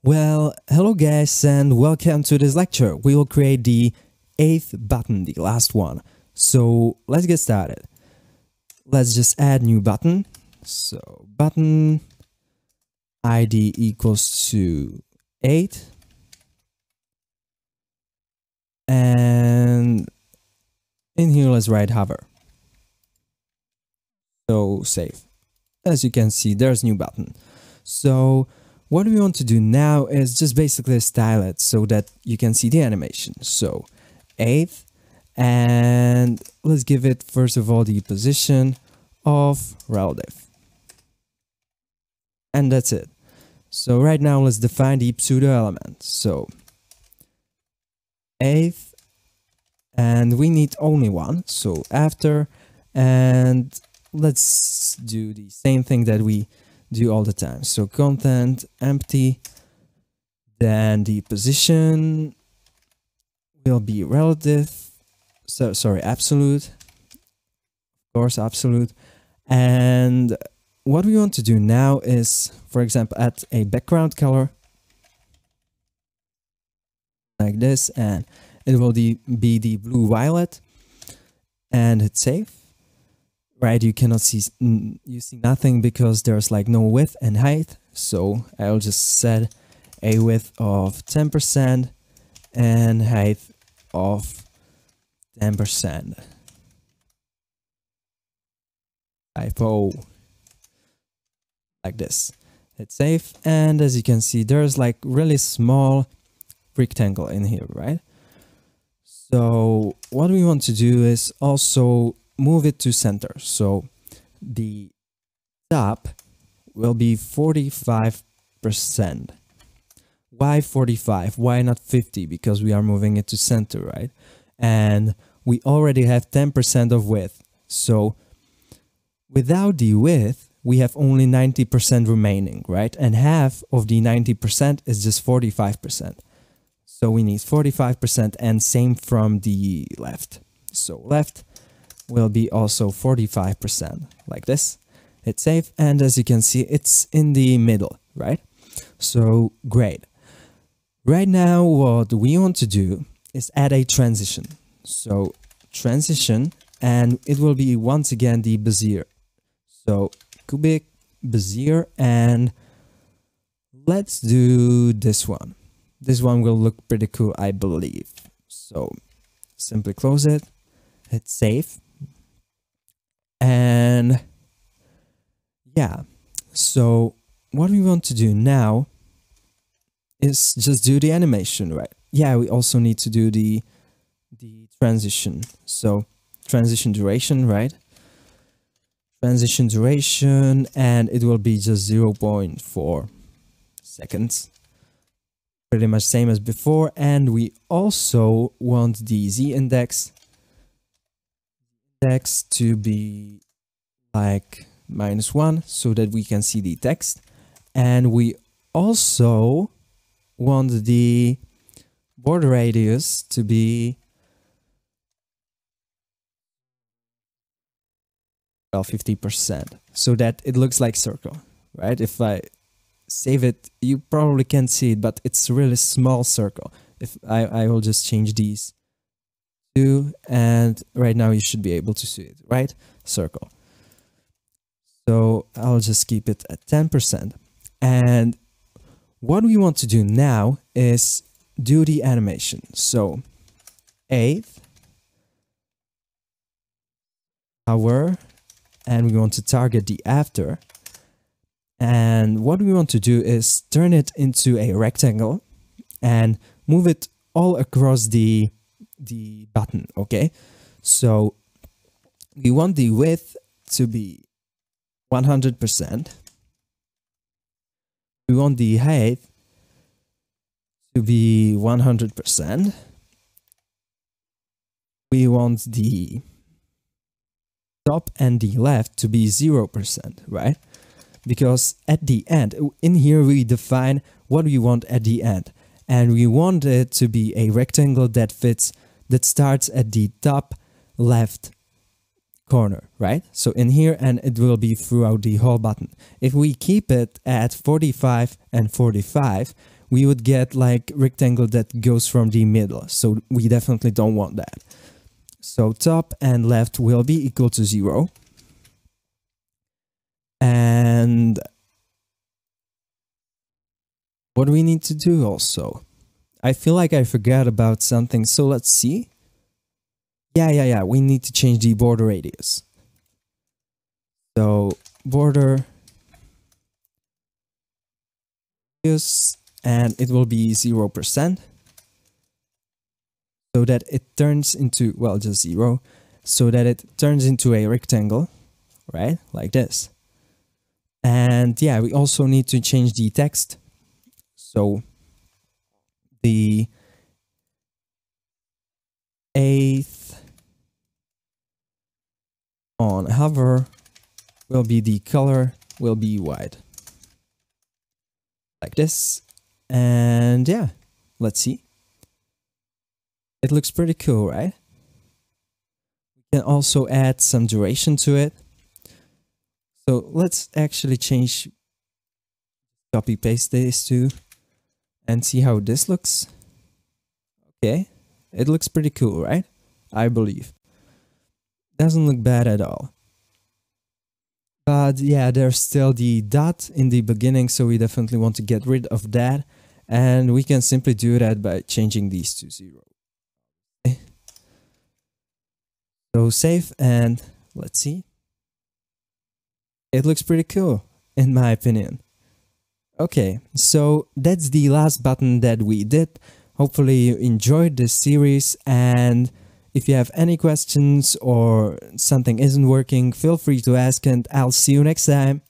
Well, hello guys and welcome to this lecture. We will create the 8th button, the last one. So let's get started. Let's just add new button. So button ID equals to 8. And in here let's write hover. So save. As you can see, there's new button. So what we want to do now is just basically style it so that you can see the animation. So 8th, and let's give it first of all the position of relative. And that's it. So right now let's define the pseudo element. So 8th, and we need only one. So after, and let's do the same thing that we do all the time. So content empty, then the position will be relative, so sorry, absolute, of course absolute. And what we want to do now is, for example, add a background color like this, and it will be the blue violet, and hit save. Right, you cannot see, you see nothing because there's like no width and height. So I'll just set a width of 10% and height of 10%. Typo. Like this. Hit save, and as you can see, there's like really small rectangle in here, right? So what we want to do is also move it to center. So the top will be 45%. Why 45? Why not 50? Because we are moving it to center, right? And we already have 10% of width. So without the width, we have only 90% remaining, right? And half of the 90% is just 45%. So we need 45%, and same from the left. So left will be also 45%, like this. Hit save, and as you can see, it's in the middle, right? So great. Right now, what we want to do is add a transition. So transition, and it will be once again the Bezier. So cubic Bezier, and let's do this one. This one will look pretty cool, I believe. So simply close it, hit save. And yeah, so what we want to do now is just do the animation, right? Yeah, we also need to do the transition. So transition duration, right? Transition duration, and it will be just 0.4 seconds. Pretty much same as before. And we also want the z-index to be like -1 so that we can see the text. And we also want the border radius to be, well, 50%, so that it looks like circle, right? If I save it, you probably can't see it, but it's a really small circle. If I will just change these two, and right now you should be able to see it, right? Circle. So I'll just keep it at 10%. And what we want to do now is do the animation. So 8th, hour, and we want to target the after. And what we want to do is turn it into a rectangle and move it all across the button, okay? So we want the width to be 100%. We want the height to be 100%. We want the top and the left to be 0%, right? Because at the end, in here we define what we want at the end. And we want it to be a rectangle that fits, that starts at the top left corner, right? So in here, and it will be throughout the whole button. If we keep it at 45 and 45, we would get like rectangle that goes from the middle. So we definitely don't want that. So top and left will be equal to 0. And what do we need to do also? I feel like I forgot about something, so let's see. Yeah, we need to change the border radius. So border radius, and it will be 0%. So that it turns into, well, just 0. So that it turns into a rectangle, right? Like this. And yeah, we also need to change the text. So the 8th on hover will be the color will be white. Like this. And yeah, let's see. It looks pretty cool, right? We can also add some duration to it. So let's actually change, copy paste these two and see how this looks. Okay, it looks pretty cool, right? I believe. Doesn't look bad at all. But yeah, there's still the dot in the beginning, so we definitely want to get rid of that. And we can simply do that by changing these to 0. Okay. So save and let's see. It looks pretty cool, in my opinion. Okay, so that's the last button that we did. Hopefully you enjoyed this series, and if you have any questions or something isn't working, feel free to ask, and I'll see you next time.